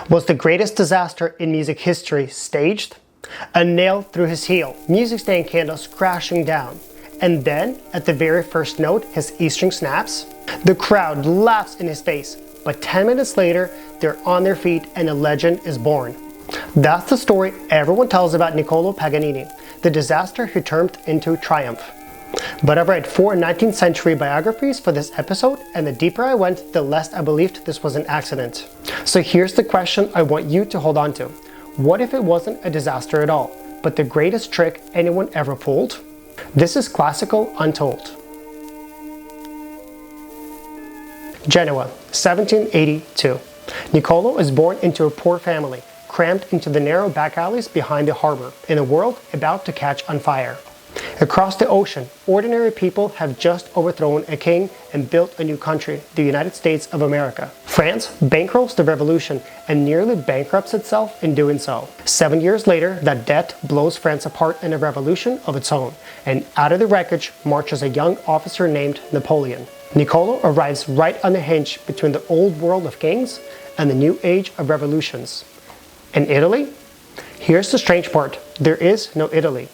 Was the greatest disaster in music history staged? A nail through his heel, music stand candles crashing down. And then, at the very first note, his E string snaps. The crowd laughs in his face, but 10 minutes later, they're on their feet and a legend is born. That's the story everyone tells about Niccolo Paganini, the disaster he turned into triumph. But I've read 4 19th century biographies for this episode, and the deeper I went, the less I believed this was an accident. So here's the question I want you to hold on to. What if it wasn't a disaster at all, but the greatest trick anyone ever pulled? This is Classical Untold. Genoa, 1782. Nicolo is born into a poor family, crammed into the narrow back alleys behind the harbor, in a world about to catch on fire. Across the ocean, ordinary people have just overthrown a king and built a new country, the United States of America. France bankrolls the revolution and nearly bankrupts itself in doing so. 7 years later, that debt blows France apart in a revolution of its own, and out of the wreckage marches a young officer named Napoleon. Nicolo arrives right on the hinge between the old world of kings and the new age of revolutions. In Italy? Here's the strange part. There is no Italy.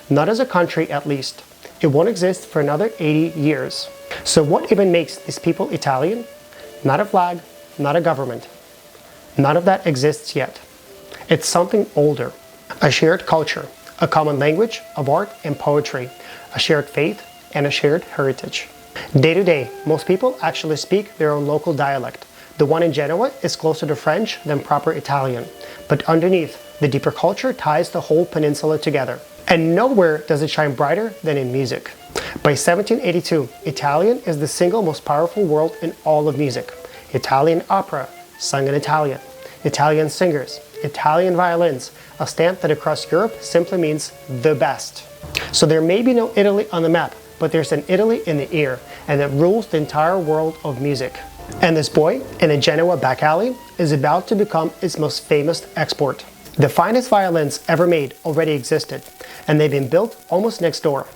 Not as a country, at least. It won't exist for another 80 years. So what even makes these people Italian? Not a flag, not a government. None of that exists yet. It's something older. A shared culture, a common language of art and poetry, a shared faith, and a shared heritage. Day to day, most people actually speak their own local dialect. The one in Genoa is closer to French than proper Italian. But underneath, the deeper culture ties the whole peninsula together. And nowhere does it shine brighter than in music. By 1782, Italian is the single most powerful word in all of music. Italian opera, sung in Italian. Italian singers, Italian violins, a stamp that across Europe simply means the best. So there may be no Italy on the map, but there's an Italy in the ear, and it rules the entire world of music. And this boy, in a Genoa back alley, is about to become its most famous export. The finest violins ever made already existed, and they've been built almost next door.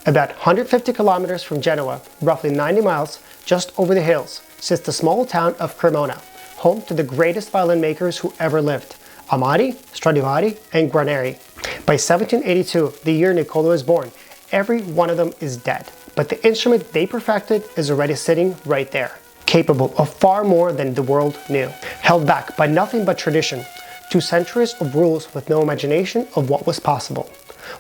About 150 kilometers from Genoa, roughly 90 miles just over the hills, sits the small town of Cremona, home to the greatest violin makers who ever lived, Amati, Stradivari, and Guarneri. By 1782, the year Nicolo is born, every one of them is dead, but the instrument they perfected is already sitting right there, capable of far more than the world knew, held back by nothing but tradition. 2 centuries of rules with no imagination of what was possible,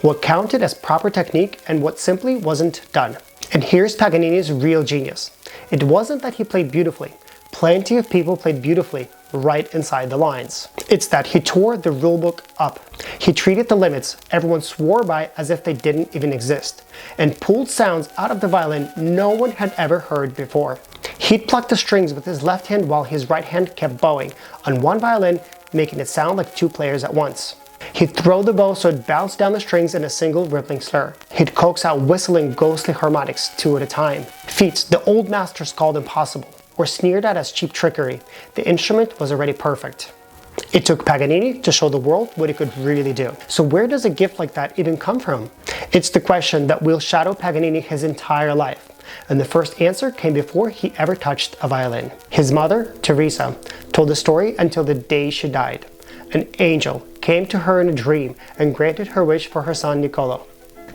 what counted as proper technique and what simply wasn't done. And here's Paganini's real genius. It wasn't that he played beautifully. Plenty of people played beautifully right inside the lines. It's that he tore the rulebook up. He treated the limits everyone swore by as if they didn't even exist, and pulled sounds out of the violin no one had ever heard before. He'd pluck the strings with his left hand while his right hand kept bowing on one violin, making it sound like 2 players at once. He'd throw the bow so it bounced down the strings in a single rippling slur. He'd coax out whistling ghostly harmonics 2 at a time. Feats the old masters called impossible, or sneered at as cheap trickery. The instrument was already perfect. It took Paganini to show the world what he could really do. So where does a gift like that even come from? It's the question that will shadow Paganini his entire life. And the first answer came before he ever touched a violin. His mother, Teresa, told the story until the day she died. An angel came to her in a dream and granted her wish for her son Nicolo.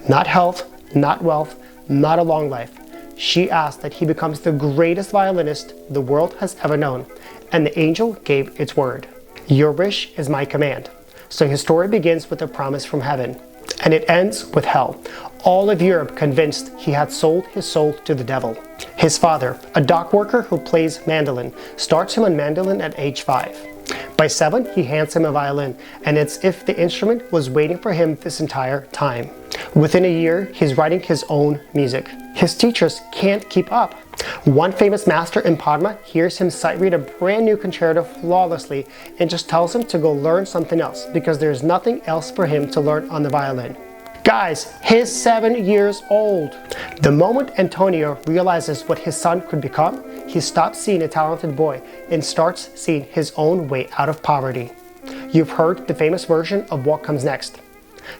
Not health, not wealth, not a long life. She asked that he becomes the greatest violinist the world has ever known, and the angel gave its word. Your wish is my command. So his story begins with a promise from heaven, and it ends with hell. All of Europe convinced he had sold his soul to the devil. His father, a dock worker who plays mandolin, starts him on mandolin at age 5. By 7, he hands him a violin, and it's as if the instrument was waiting for him this entire time. Within a year, he's writing his own music. His teachers can't keep up. One famous master in Parma hears him sight read a brand new concerto flawlessly and just tells him to go learn something else because there's nothing else for him to learn on the violin. Guys, he's 7 years old. The moment Antonio realizes what his son could become, he stops seeing a talented boy and starts seeing his own way out of poverty. You've heard the famous version of What Comes Next.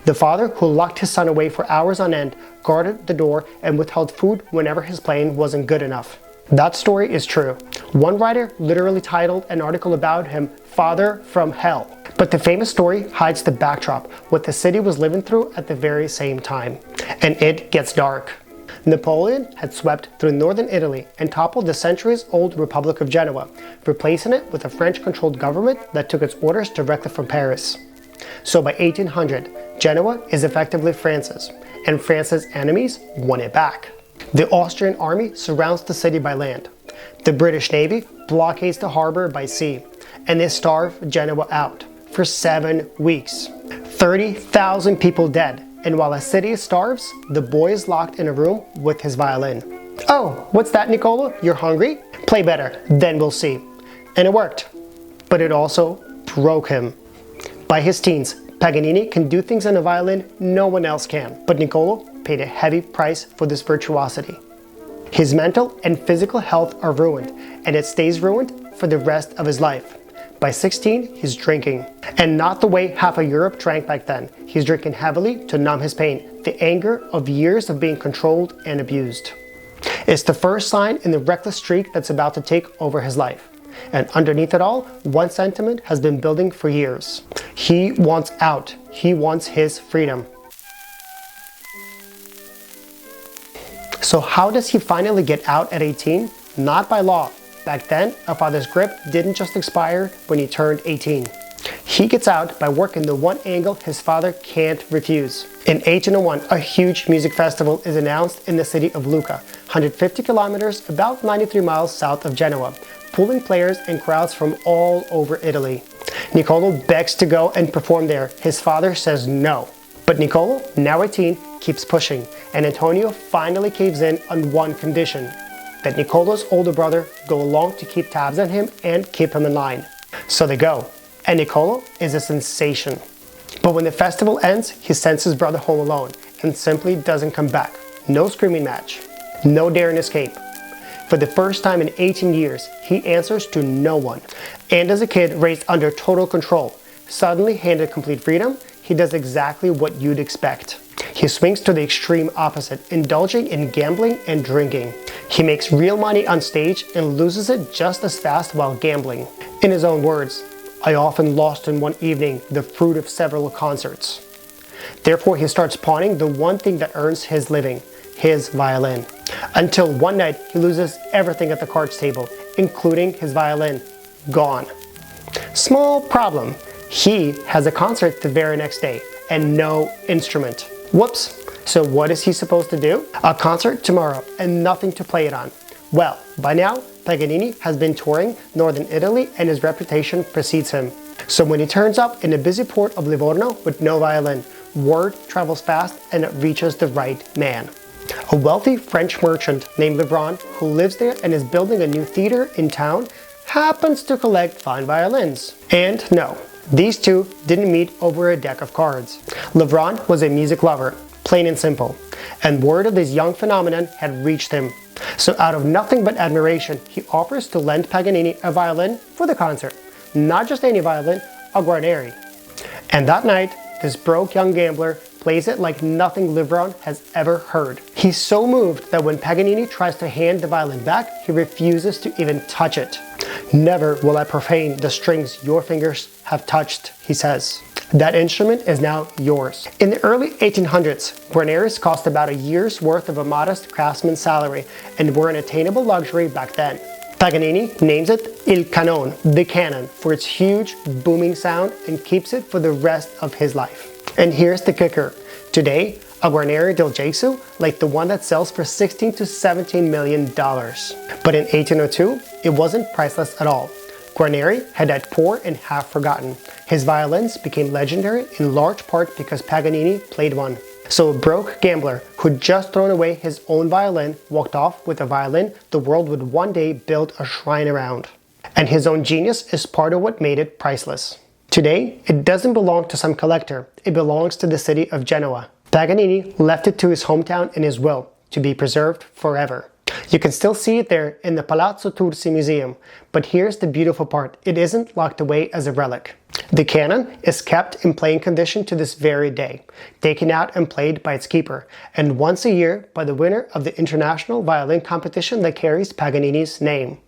The father, who locked his son away for hours on end, guarded the door and withheld food whenever his playing wasn't good enough. That story is true. One writer literally titled an article about him, "Father from Hell." But the famous story hides the backdrop, what the city was living through at the very same time. And it gets dark. Napoleon had swept through northern Italy and toppled the centuries-old Republic of Genoa, replacing it with a French-controlled government that took its orders directly from Paris. So by 1800, Genoa is effectively France's, and France's enemies won it back. The Austrian army surrounds the city by land. The British Navy blockades the harbor by sea, and they starve Genoa out for 7 weeks. 30,000 people dead. And while a city starves, the boy is locked in a room with his violin. "Oh, what's that, Nicolo? You're hungry? Play better, then we'll see." And it worked. But it also broke him. By his teens, Paganini can do things on a violin no one else can. But Nicolo paid a heavy price for this virtuosity. His mental and physical health are ruined, and it stays ruined for the rest of his life. By 16, he's drinking. And not the way half of Europe drank back then. He's drinking heavily to numb his pain, the anger of years of being controlled and abused. It's the first sign in the reckless streak that's about to take over his life. And underneath it all, one sentiment has been building for years. He wants out. He wants his freedom. So how does he finally get out at 18? Not by law. Back then, a father's grip didn't just expire when he turned 18. He gets out by working the one angle his father can't refuse. In 1801, a huge music festival is announced in the city of Lucca, 150 kilometers, about 93 miles south of Genoa, pulling players and crowds from all over Italy. Nicolo begs to go and perform there. His father says no. But Nicolo, now 18, keeps pushing, and Antonio finally caves in on one condition: that Nicolo's older brother go along to keep tabs on him and keep him in line. So they go, and Nicolo is a sensation. But when the festival ends, he sends his brother home alone and simply doesn't come back. No screaming match, no daring escape. For the first time in 18 years, he answers to no one. And as a kid raised under total control, suddenly handed complete freedom, he does exactly what you'd expect. He swings to the extreme opposite, indulging in gambling and drinking. He makes real money on stage and loses it just as fast while gambling. In his own words, "I often lost in one evening the fruit of several concerts." Therefore, he starts pawning the one thing that earns his living, his violin. Until one night, he loses everything at the cards table, including his violin. Gone. Small problem. He has a concert the very next day and no instrument. Whoops. So what is he supposed to do? A concert tomorrow and nothing to play it on. Well, by now, Paganini has been touring northern Italy and his reputation precedes him. So when he turns up in the busy port of Livorno with no violin, word travels fast and it reaches the right man. A wealthy French merchant named Lebron, who lives there and is building a new theater in town, happens to collect fine violins. And no, these two didn't meet over a deck of cards. Lebron was a music lover, plain and simple, and word of this young phenomenon had reached him. So out of nothing but admiration, he offers to lend Paganini a violin for the concert. Not just any violin, a Guarneri. And that night, this broke young gambler plays it like nothing Lebron has ever heard. He's so moved that when Paganini tries to hand the violin back, he refuses to even touch it. "Never will I profane the strings your fingers have touched," he says. That instrument is now yours. In the early 1800s, Guarneris cost about a year's worth of a modest craftsman's salary and were an attainable luxury back then. Paganini names it Il Canon, the cannon, for its huge, booming sound and keeps it for the rest of his life. And here's the kicker. Today, a Guarneri del Gesù, like the one that sells for $16 to $17 million. But in 1802, it wasn't priceless at all. Guarneri had died poor and half forgotten. His violins became legendary in large part because Paganini played one. So a broke gambler who'd just thrown away his own violin walked off with a violin the world would one day build a shrine around. And his own genius is part of what made it priceless. Today, it doesn't belong to some collector. It belongs to the city of Genoa. Paganini left it to his hometown in his will, to be preserved forever. You can still see it there in the Palazzo Tursi Museum, but here's the beautiful part. It isn't locked away as a relic. The cannon is kept in playing condition to this very day, taken out and played by its keeper, and once a year by the winner of the international violin competition that carries Paganini's name.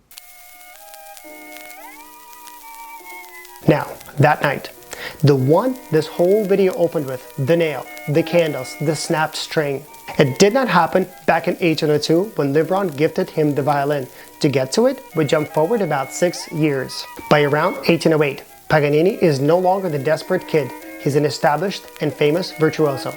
Now, that night, the one this whole video opened with, the nail, the candles, the snapped string. It did not happen back in 1802 when Lebron gifted him the violin. To get to it, we jump forward about 6 years. By around 1808, Paganini is no longer the desperate kid. He's an established and famous virtuoso.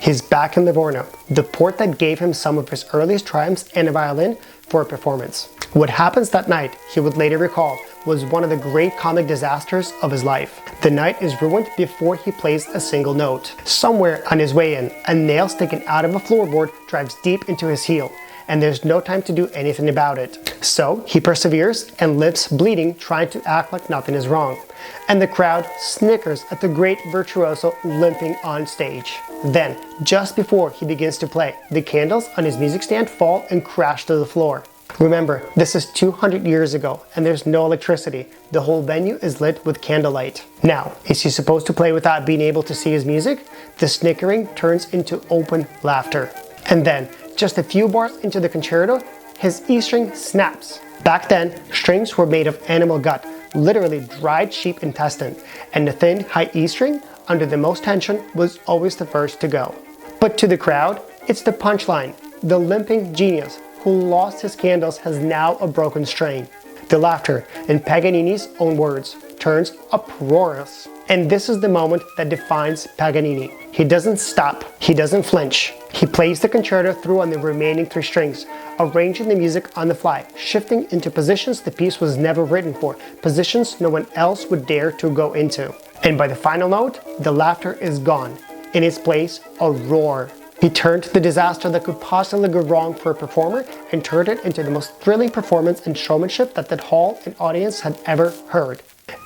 He's back in Livorno, the port that gave him some of his earliest triumphs and a violin for a performance. What happens that night, he would later recall, was one of the great comic disasters of his life. The night is ruined before he plays a single note. Somewhere on his way in, a nail sticking out of a floorboard drives deep into his heel, and there's no time to do anything about it. So he perseveres and lips bleeding, trying to act like nothing is wrong. And the crowd snickers at the great virtuoso limping on stage. Then, just before he begins to play, the candles on his music stand fall and crash to the floor. Remember, this is 200 years ago and there's no electricity. The whole venue is lit with candlelight. Now, is he supposed to play without being able to see his music? The snickering turns into open laughter. And then, just a few bars into the concerto, his E string snaps. Back then, strings were made of animal gut, literally dried sheep intestine, and the thin high E string, under the most tension, was always the first to go. But to the crowd, it's the punchline. The limping genius who lost his candles has now a broken string. The laughter, in Paganini's own words, turns uproarious. And this is the moment that defines Paganini. He doesn't stop, he doesn't flinch. He plays the concerto through on the remaining 3 strings, arranging the music on the fly, shifting into positions the piece was never written for, positions no one else would dare to go into. And by the final note, the laughter is gone. In its place, a roar. He turned the disaster that could possibly go wrong for a performer and turned it into the most thrilling performance and showmanship that hall and audience had ever heard.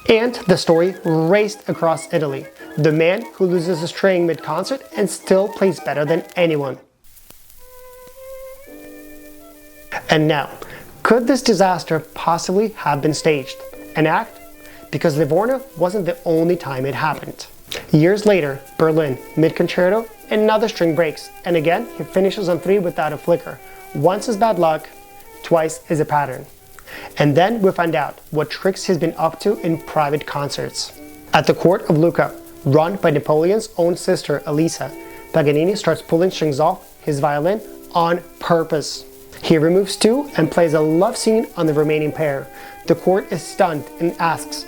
And the story raced across Italy. The man who loses a string mid-concert and still plays better than anyone. And now, could this disaster possibly have been staged? An act? Because Livorno wasn't the only time it happened. Years later, Berlin, mid-concerto, another string breaks, and again he finishes on 3 without a flicker. Once is bad luck, twice is a pattern. And then we find out what tricks he's been up to in private concerts. At the court of Lucca, run by Napoleon's own sister Elisa, Paganini starts pulling strings off his violin on purpose. He removes 2 and plays a love scene on the remaining pair. The court is stunned and asks,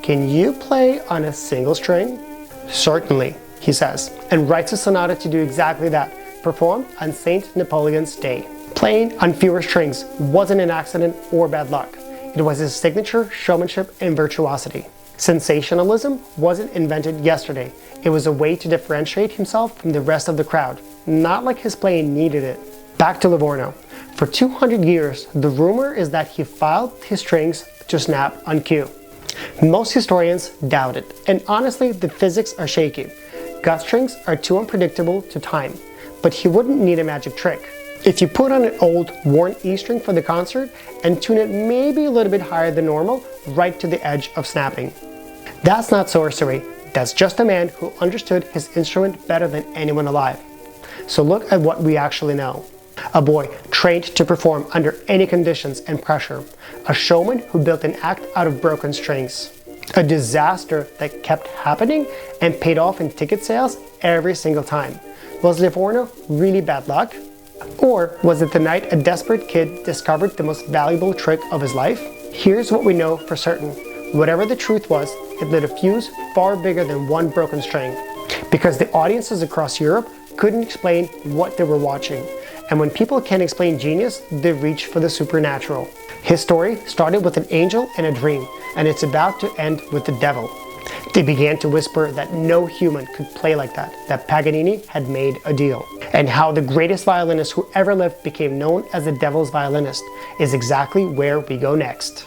"Can you play on a single string?" "Certainly," he says, and writes a sonata to do exactly that, performed on Saint Napoleon's Day. Playing on fewer strings wasn't an accident or bad luck. It was his signature showmanship and virtuosity. Sensationalism wasn't invented yesterday. It was a way to differentiate himself from the rest of the crowd, not like his playing needed it. Back to Livorno. For 200 years, the rumor is that he filed his strings to snap on cue. Most historians doubt it, and honestly, the physics are shaky. Gut strings are too unpredictable to time, but he wouldn't need a magic trick. If you put on an old, worn E string for the concert and tune it maybe a little bit higher than normal, right to the edge of snapping. That's not sorcery, that's just a man who understood his instrument better than anyone alive. So look at what we actually know. A boy trained to perform under any conditions and pressure. A showman who built an act out of broken strings. A disaster that kept happening and paid off in ticket sales every single time. Was Livorno really bad luck? Or was it the night a desperate kid discovered the most valuable trick of his life? Here's what we know for certain. Whatever the truth was, it lit a fuse far bigger than one broken string. Because the audiences across Europe couldn't explain what they were watching. And when people can't explain genius, they reach for the supernatural. His story started with an angel and a dream, and it's about to end with the devil. They began to whisper that no human could play like that Paganini had made a deal. And how the greatest violinist who ever lived became known as the devil's violinist is exactly where we go next.